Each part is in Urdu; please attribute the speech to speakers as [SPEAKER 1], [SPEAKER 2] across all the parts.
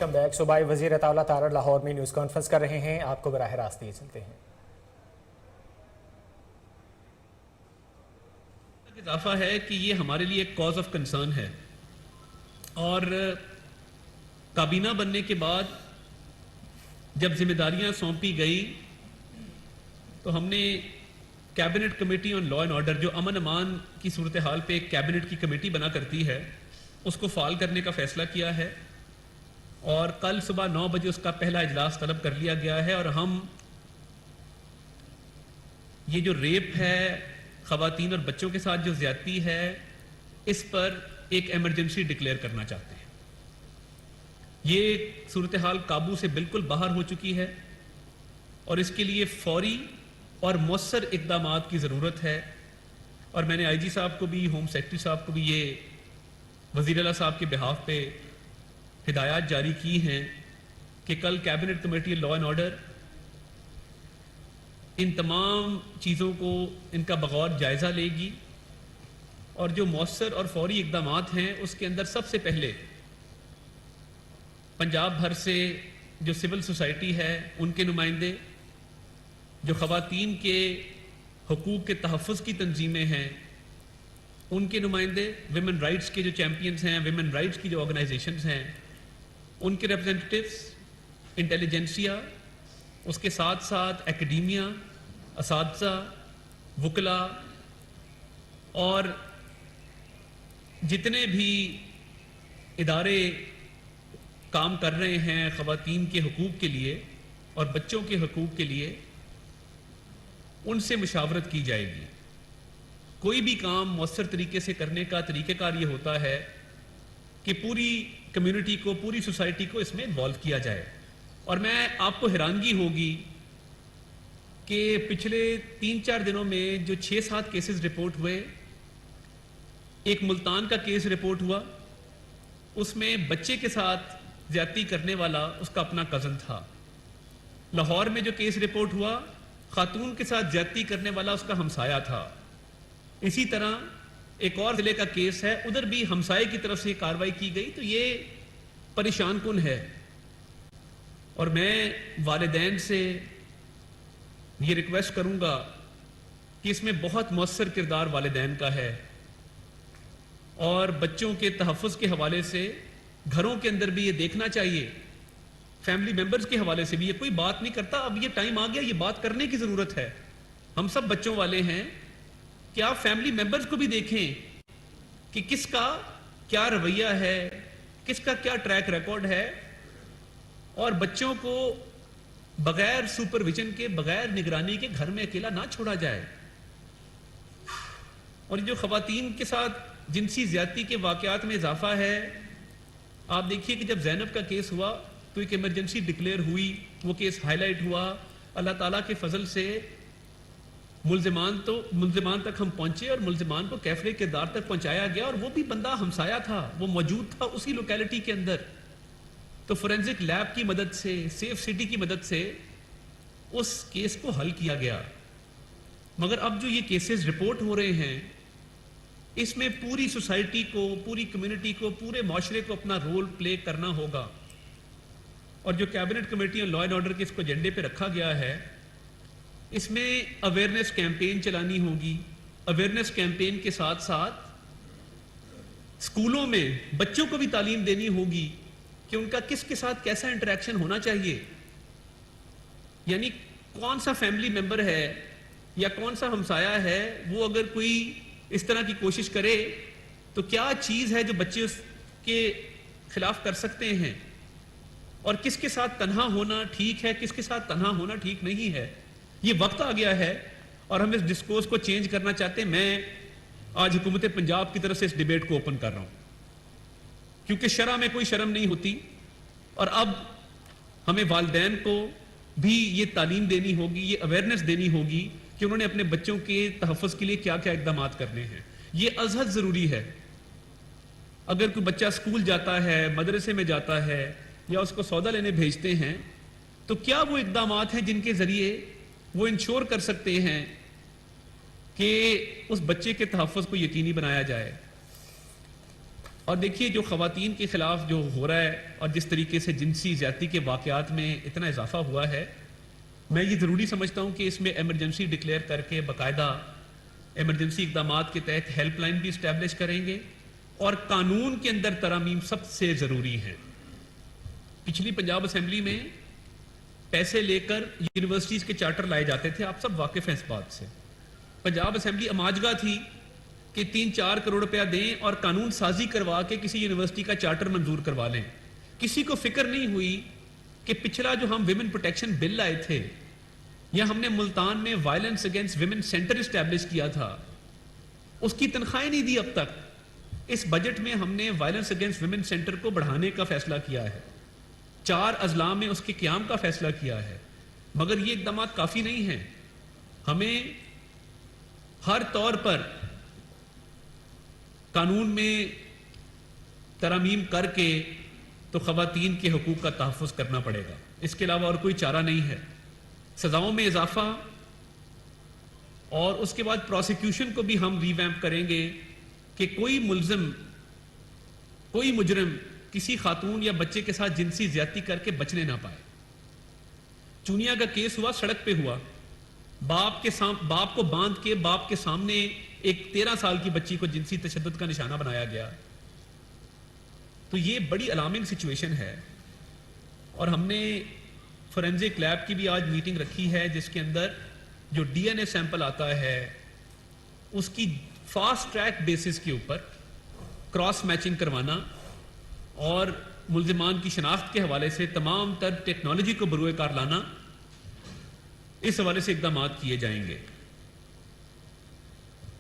[SPEAKER 1] Welcome back. صوبائی وزیر اطلاع تارڑ لاہور میں نیوز کانفرنس کر رہے ہیں. آپ کو براہ راست دیے چلتے ہیں.
[SPEAKER 2] اضافہ ہے کہ یہ ہمارے لیے ایک کاز آف کنسرن ہے اور کابینہ بننے کے بعد جب ذمہ داریاں سونپی گئی تو ہم نے cabinet committee on law and order جو امن امان کی صورتحال پہ ایک کیبنٹ کی کمیٹی بنا کرتی ہے اس کو فعال کرنے کا فیصلہ کیا ہے اور کل صبح 9 بجے اس کا پہلا اجلاس طلب کر لیا گیا ہے. اور ہم یہ جو ریپ ہے خواتین اور بچوں کے ساتھ جو زیادتی ہے اس پر ایک ایمرجنسی ڈکلیئر کرنا چاہتے ہیں. یہ صورتحال قابو سے بالکل باہر ہو چکی ہے اور اس کے لیے فوری اور مؤثر اقدامات کی ضرورت ہے. اور میں نے آئی جی صاحب کو بھی ہوم سیکرٹری صاحب کو بھی یہ وزیر اعلیٰ صاحب کے بہاف پہ ہدایات جاری کی ہیں کہ کل cabinet committee law and order in تمام چیزوں کو ان کا بغور جائزہ لے گی اور جو مؤثر اور فوری اقدامات ہیں اس کے اندر سب سے پہلے پنجاب بھر سے جو سول سوسائٹی ہے ان کے نمائندے، جو خواتین کے حقوق کے تحفظ کی تنظیمیں ہیں ان کے نمائندے، ویمن رائٹس کے جو چیمپئنز ہیں، ویمن رائٹس کی جو آرگنائزیشنز ہیں ان کے ریپرزنٹیٹیوز، انٹیلیجنسیا، اس کے ساتھ ساتھ اکیڈیمیا، اساتذہ، وکلاء اور جتنے بھی ادارے کام کر رہے ہیں خواتین کے حقوق کے لیے اور بچوں کے حقوق کے لیے، ان سے مشاورت کی جائے گی. کوئی بھی کام مؤثر طریقے سے کرنے کا طریقہ کار یہ ہوتا ہے کہ پوری کمیونٹی کو، پوری سوسائٹی کو اس میں انوالو کیا جائے. اور میں آپ کو حیرانگی ہوگی کہ پچھلے 3-4 دنوں میں جو 6-7 کیسز رپورٹ ہوئے، ایک ملتان کا کیس رپورٹ ہوا، اس میں بچے کے ساتھ زیادتی کرنے والا اس کا اپنا کزن تھا. لاہور میں جو کیس رپورٹ ہوا، خاتون کے ساتھ زیادتی کرنے والا اس کا ہمسایہ تھا. اسی طرح ایک اور ضلع کا کیس ہے، ادھر بھی ہمسائے کی طرف سے کارروائی کی گئی. تو یہ پریشان کن ہے اور میں والدین سے یہ ریکویسٹ کروں گا کہ اس میں بہت مؤثر کردار والدین کا ہے اور بچوں کے تحفظ کے حوالے سے گھروں کے اندر بھی یہ دیکھنا چاہیے، فیملی ممبرز کے حوالے سے بھی. یہ کوئی بات نہیں کرتا، اب یہ ٹائم آ گیا، یہ بات کرنے کی ضرورت ہے. ہم سب بچوں والے ہیں کہ آپ فیملی ممبرز کو بھی دیکھیں کہ کس کا کیا رویہ ہے، کس کا کیا ٹریک ریکارڈ ہے، اور بچوں کو بغیر سپرویژن کے، بغیر نگرانی کے گھر میں اکیلا نہ چھوڑا جائے. اور جو خواتین کے ساتھ جنسی زیادتی کے واقعات میں اضافہ ہے، آپ دیکھیے کہ جب زینب کا کیس ہوا تو ایک ایمرجنسی ڈکلیئر ہوئی، وہ کیس ہائی لائٹ ہوا. اللہ تعالیٰ کے فضل سے ملزمان تک ہم پہنچے اور ملزمان کو کیفرے کردار تک پہنچایا گیا، اور وہ بھی بندہ ہمسایہ تھا، وہ موجود تھا اسی لوکیلٹی کے اندر. تو فورینزک لیب کی مدد سے، سیف سٹی کی مدد سے اس کیس کو حل کیا گیا. مگر اب جو یہ کیسز رپورٹ ہو رہے ہیں اس میں پوری سوسائٹی کو، پوری کمیونٹی کو، پورے معاشرے کو اپنا رول پلے کرنا ہوگا. اور جو cabinet committee on law and order کے اس کو ایجنڈے پہ رکھا گیا ہے، اس میں اویئرنیس کیمپین چلانی ہوگی. اویئرنیس کیمپین کے ساتھ ساتھ اسکولوں میں بچوں کو بھی تعلیم دینی ہوگی کہ ان کا کس کے ساتھ کیسا انٹریکشن ہونا چاہیے. یعنی کون سا فیملی ممبر ہے یا کون سا ہمسایہ ہے، وہ اگر کوئی اس طرح کی کوشش کرے تو کیا چیز ہے جو بچے اس کے خلاف کر سکتے ہیں، اور کس کے ساتھ تنہا ہونا ٹھیک ہے، کس کے ساتھ تنہا ہونا ٹھیک نہیں ہے. یہ وقت آ گیا ہے اور ہم اس ڈسکورس کو چینج کرنا چاہتے ہیں. میں آج حکومت پنجاب کی طرف سے اس ڈیبیٹ کو اوپن کر رہا ہوں کیونکہ شرع میں کوئی شرم نہیں ہوتی، اور اب ہمیں والدین کو بھی یہ تعلیم دینی ہوگی، یہ اویئرنیس دینی ہوگی کہ انہوں نے اپنے بچوں کے تحفظ کے لیے کیا کیا اقدامات کرنے ہیں. یہ ازحد ضروری ہے. اگر کوئی بچہ اسکول جاتا ہے، مدرسے میں جاتا ہے یا اس کو سودا لینے بھیجتے ہیں تو کیا وہ اقدامات ہیں جن کے ذریعے وہ انشور کر سکتے ہیں کہ اس بچے کے تحفظ کو یقینی بنایا جائے. اور دیکھیے جو خواتین کے خلاف جو ہو رہا ہے اور جس طریقے سے جنسی زیادتی کے واقعات میں اتنا اضافہ ہوا ہے، میں یہ ضروری سمجھتا ہوں کہ اس میں ایمرجنسی ڈکلیئر کر کے باقاعدہ ایمرجنسی اقدامات کے تحت ہیلپ لائن بھی اسٹیبلش کریں گے، اور قانون کے اندر ترامیم سب سے ضروری ہیں۔ پچھلی پنجاب اسمبلی میں پیسے لے کر یونیورسٹیز کے چارٹر لائے جاتے تھے، آپ سب واقف ہیں اس بات سے۔ پنجاب اسمبلی اماجگاہ تھی کہ 3-4 کروڑ روپیہ دیں اور قانون سازی کروا کے کسی یونیورسٹی کا چارٹر منظور کروا لیں۔ کسی کو فکر نہیں ہوئی کہ پچھلا جو ہم ویمن پروٹیکشن بل لائے تھے، یا ہم نے ملتان میں violence against women centre establish کیا تھا، اس کی تنخواہیں نہیں دی اب تک۔ اس بجٹ میں ہم نے وائلنس اگینسٹ ویمن سینٹر کو بڑھانے کا فیصلہ کیا ہے، 4 اضلاع میں اس کے قیام کا فیصلہ کیا ہے، مگر یہ اقدامات کافی نہیں ہیں۔ ہمیں ہر طور پر قانون میں ترامیم کر کے تو خواتین کے حقوق کا تحفظ کرنا پڑے گا، اس کے علاوہ اور کوئی چارہ نہیں ہے۔ سزاؤں میں اضافہ، اور اس کے بعد پروسیکیوشن کو بھی ہم ریویمپ کریں گے کہ کوئی ملزم، کوئی مجرم کسی خاتون یا بچے کے ساتھ جنسی زیادتی کر کے بچنے نہ پائے۔ چونیا کا کیس ہوا، سڑک پہ ہوا، باپ کو باندھ کے باپ کے سامنے ایک 13 سال کی بچی کو جنسی تشدد کا نشانہ بنایا گیا۔ تو یہ بڑی الارمنگ سچویشن ہے، اور ہم نے فورینزک لیب کی بھی آج میٹنگ رکھی ہے، جس کے اندر جو ڈی این اے سیمپل آتا ہے اس کی فاسٹ ٹریک بیسس کے اوپر کراس میچنگ کروانا اور ملزمان کی شناخت کے حوالے سے تمام تر ٹیکنالوجی کو بروئے کار لانا، اس حوالے سے اقدامات کیے جائیں گے۔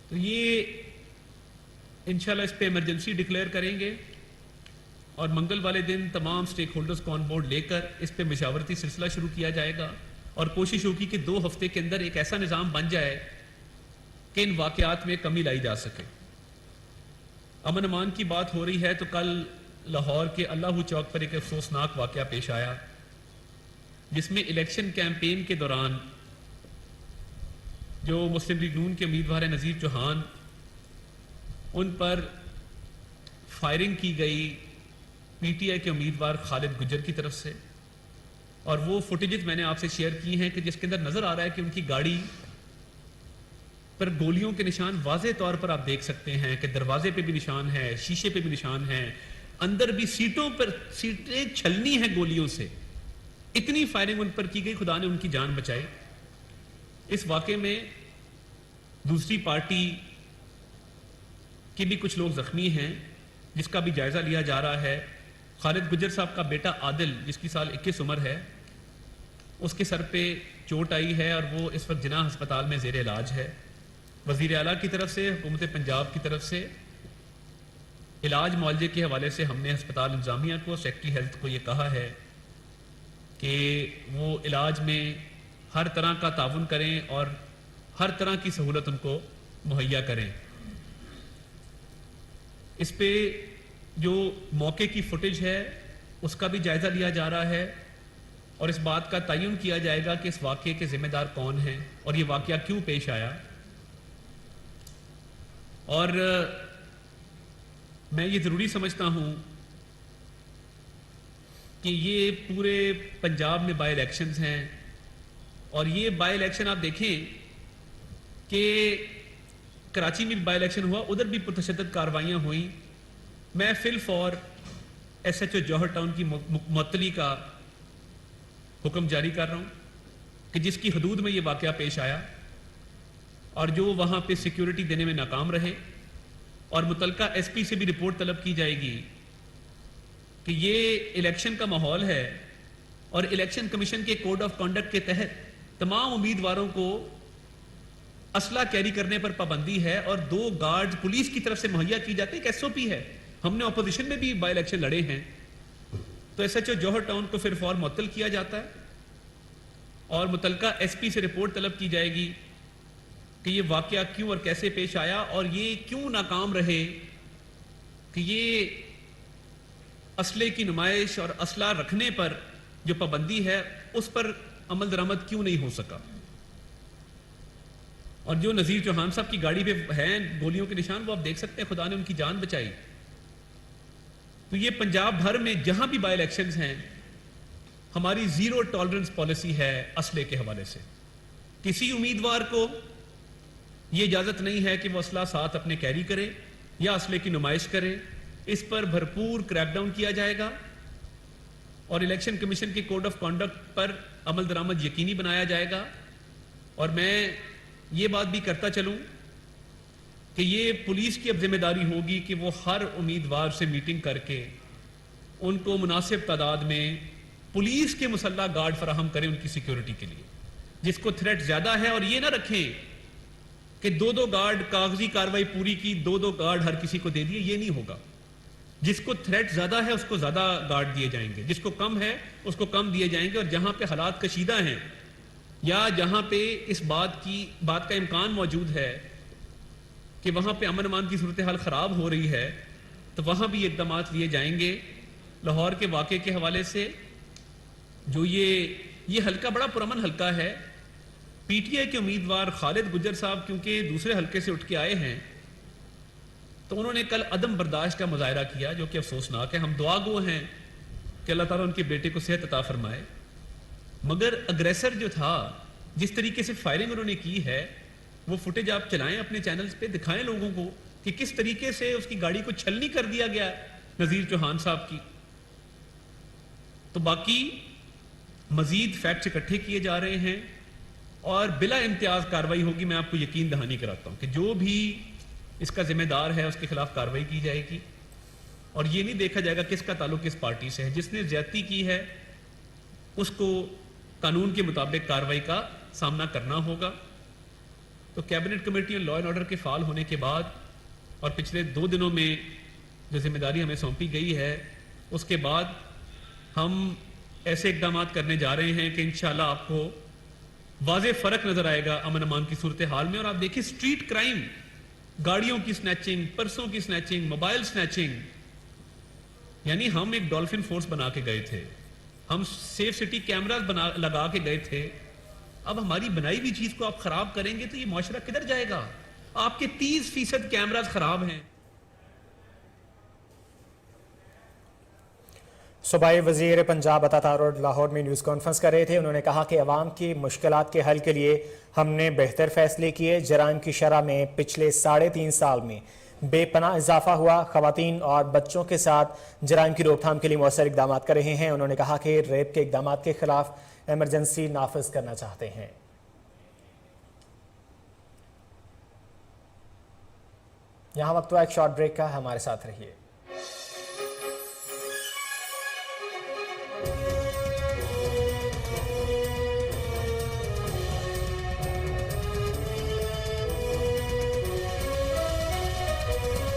[SPEAKER 2] تو یہ انشاءاللہ اس پہ ایمرجنسی ڈکلیئر کریں گے، اور منگل والے دن تمام سٹیک ہولڈرز کو آن بورڈ لے کر اس پہ مشاورتی سلسلہ شروع کیا جائے گا، اور کوشش ہوگی کہ 2 ہفتے کے اندر ایک ایسا نظام بن جائے کہ ان واقعات میں کمی لائی جا سکے۔ امن امان کی بات ہو رہی ہے تو کل لاہور کے اللہ چوک پر ایک افسوسناک واقعہ پیش آیا، جس میں الیکشن کیمپین کے دوران جو مسلم لیگ نون کے امیدوار ہیں نذیر چوہان، ان پر فائرنگ کی گئی پی ٹی آئی کے امیدوار خالد گجر کی طرف سے، اور وہ فوٹیجز میں نے آپ سے شیئر کی ہیں کہ جس کے اندر نظر آ رہا ہے کہ ان کی گاڑی پر گولیوں کے نشان واضح طور پر آپ دیکھ سکتے ہیں کہ دروازے پہ بھی نشان ہے، شیشے پہ بھی نشان ہے، اندر بھی سیٹوں پر سیٹیں چھلنی ہیں گولیوں سے۔ اتنی فائرنگ ان پر کی گئی، خدا نے ان کی جان بچائی۔ اس واقعے میں دوسری پارٹی کے بھی کچھ لوگ زخمی ہیں، جس کا بھی جائزہ لیا جا رہا ہے۔ خالد گجر صاحب کا بیٹا عادل، جس کی سال 21 عمر ہے، اس کے سر پہ چوٹ آئی ہے اور وہ اس وقت جناح ہسپتال میں زیر علاج ہے۔ وزیر اعلیٰ کی طرف سے، حکومت پنجاب کی طرف سے علاج معالجے کے حوالے سے ہم نے ہسپتال انتظامیہ کو، سیکٹری ہیلتھ کو یہ کہا ہے کہ وہ علاج میں ہر طرح کا تعاون کریں اور ہر طرح کی سہولت ان کو مہیا کریں۔ اس پہ جو موقع کی فوٹیج ہے اس کا بھی جائزہ لیا جا رہا ہے، اور اس بات کا تعین کیا جائے گا کہ اس واقعے کے ذمہ دار کون ہیں اور یہ واقعہ کیوں پیش آیا۔ اور میں یہ ضروری سمجھتا ہوں کہ یہ پورے پنجاب میں بائی الیکشنز ہیں، اور یہ بائی الیکشن آپ دیکھیں کہ کراچی میں بھی بائی الیکشن ہوا، ادھر بھی پرتشدد کارروائیاں ہوئیں۔ میں فل فور ایس ایچ او جوہر ٹاؤن کی معطلی کا حکم جاری کر رہا ہوں کہ جس کی حدود میں یہ واقعہ پیش آیا اور جو وہاں پہ سیکیورٹی دینے میں ناکام رہے، اور متعلقہ ایس پی سے بھی رپورٹ طلب کی جائے گی کہ یہ الیکشن کا ماحول ہے، اور الیکشن کمیشن کے کوڈ آف کنڈکٹ کے تحت تمام امیدواروں کو اسلحہ کیری کرنے پر پابندی ہے، اور 2 گارڈ پولیس کی طرف سے مہیا کی جاتی ہے، ایک ایس او پی ہے۔ ہم نے اپوزیشن میں بھی بائی الیکشن لڑے ہیں، تو ایس ایچ او جوہر ٹاؤن کو پھر فور معطل کیا جاتا ہے، اور متعلقہ ایس پی سے رپورٹ طلب کی جائے گی کہ یہ واقعہ کیوں اور کیسے پیش آیا، اور یہ کیوں ناکام رہے کہ یہ اسلحے کی نمائش اور اسلحہ رکھنے پر جو پابندی ہے اس پر عمل درآمد کیوں نہیں ہو سکا۔ اور جو نذیر چوہان صاحب کی گاڑی پہ ہیں گولیوں کے نشان، وہ آپ دیکھ سکتے ہیں، خدا نے ان کی جان بچائی۔ تو یہ پنجاب بھر میں جہاں بھی بائی الیکشنز ہیں ہماری زیرو ٹالرنس پالیسی ہے اسلحے کے حوالے سے. کسی امیدوار کو یہ اجازت نہیں ہے کہ وہ اسلحہ ساتھ اپنے کیری کرے یا اسلحے کی نمائش کرے. اس پر بھرپور کریک ڈاؤن کیا جائے گا اور الیکشن کمیشن کے کوڈ آف کانڈکٹ پر عمل درآمد یقینی بنایا جائے گا. اور میں یہ بات بھی کرتا چلوں کہ یہ پولیس کی اب ذمہ داری ہوگی کہ وہ ہر امیدوار سے میٹنگ کر کے ان کو مناسب تعداد میں پولیس کے مسلح گارڈ فراہم کریں ان کی سیکیورٹی کے لیے. جس کو تھریٹ زیادہ ہے اور یہ نہ رکھیں کہ دو گارڈ کاغذی کاروائی پوری کی دو گارڈ ہر کسی کو دے دیے, یہ نہیں ہوگا. جس کو تھریٹ زیادہ ہے اس کو زیادہ گارڈ دیے جائیں گے, جس کو کم ہے اس کو کم دیے جائیں گے. اور جہاں پہ حالات کشیدہ ہیں یا جہاں پہ اس بات کا امکان موجود ہے کہ وہاں پہ امن امان کی صورتحال خراب ہو رہی ہے تو وہاں بھی اقدامات لیے جائیں گے. لاہور کے واقعے کے حوالے سے جو یہ حلقہ بڑا پرامن حلقہ ہے, پی ٹی آئی کے امیدوار خالد گجر صاحب کیونکہ دوسرے حلقے سے اٹھ کے آئے ہیں تو انہوں نے کل عدم برداشت کا مظاہرہ کیا جو کہ افسوسناک ہے. ہم دعا گو ہیں کہ اللہ تعالیٰ ان کے بیٹے کو صحت عطا فرمائے. مگر اگریسر جو تھا جس طریقے سے فائرنگ انہوں نے کی ہے وہ فوٹیج آپ چلائیں اپنے چینلز پہ, دکھائیں لوگوں کو کہ کس طریقے سے اس کی گاڑی کو چھلنی کر دیا گیا نذیر چوہان صاحب کی. تو باقی مزید فیکٹس اکٹھے کیے جا رہے ہیں اور بلا امتیاز کاروائی ہوگی. میں آپ کو یقین دہانی کراتا ہوں کہ جو بھی اس کا ذمہ دار ہے اس کے خلاف کاروائی کی جائے گی اور یہ نہیں دیکھا جائے گا کس کا تعلق کس پارٹی سے ہے. جس نے زیادتی کی ہے اس کو قانون کے مطابق کاروائی کا سامنا کرنا ہوگا. تو کیبنٹ کمیٹی اور لا اینڈ آرڈر کے فعال ہونے کے بعد اور پچھلے 2 دنوں میں جو ذمہ داری ہمیں سونپی گئی ہے اس کے بعد ہم ایسے اقدامات کرنے جا رہے ہیں کہ انشاءاللہ آپ کو واضح فرق نظر آئے گا امن امان کی صورتحال میں. اور آپ دیکھیں اسٹریٹ کرائم, گاڑیوں کی سنیچنگ, پرسوں کی سنیچنگ, موبائل سنیچنگ, یعنی ہم ایک ڈولفن فورس بنا کے گئے تھے, ہم سیف سٹی کیمراز لگا کے گئے تھے. اب ہماری بنائی ہوئی چیز کو آپ خراب کریں گے تو یہ معاشرہ کدھر جائے گا؟ آپ کے 30% کیمراز خراب ہیں.
[SPEAKER 1] صوبائی وزیر پنجاب عطا تارڑ لاہور میں نیوز کانفرنس کر رہے تھے. انہوں نے کہا کہ عوام کی مشکلات کے حل کے لیے ہم نے بہتر فیصلے کیے. جرائم کی شرح میں پچھلے 3.5 سال میں بے پناہ اضافہ ہوا. خواتین اور بچوں کے ساتھ جرائم کی روک تھام کے لیے مؤثر اقدامات کر رہے ہیں. انہوں نے کہا کہ ریپ کے اقدامات کے خلاف ایمرجنسی نافذ کرنا چاہتے ہیں. یہاں وقت ہوا ایک شارٹ بریک کا, ہمارے ساتھ رہیے.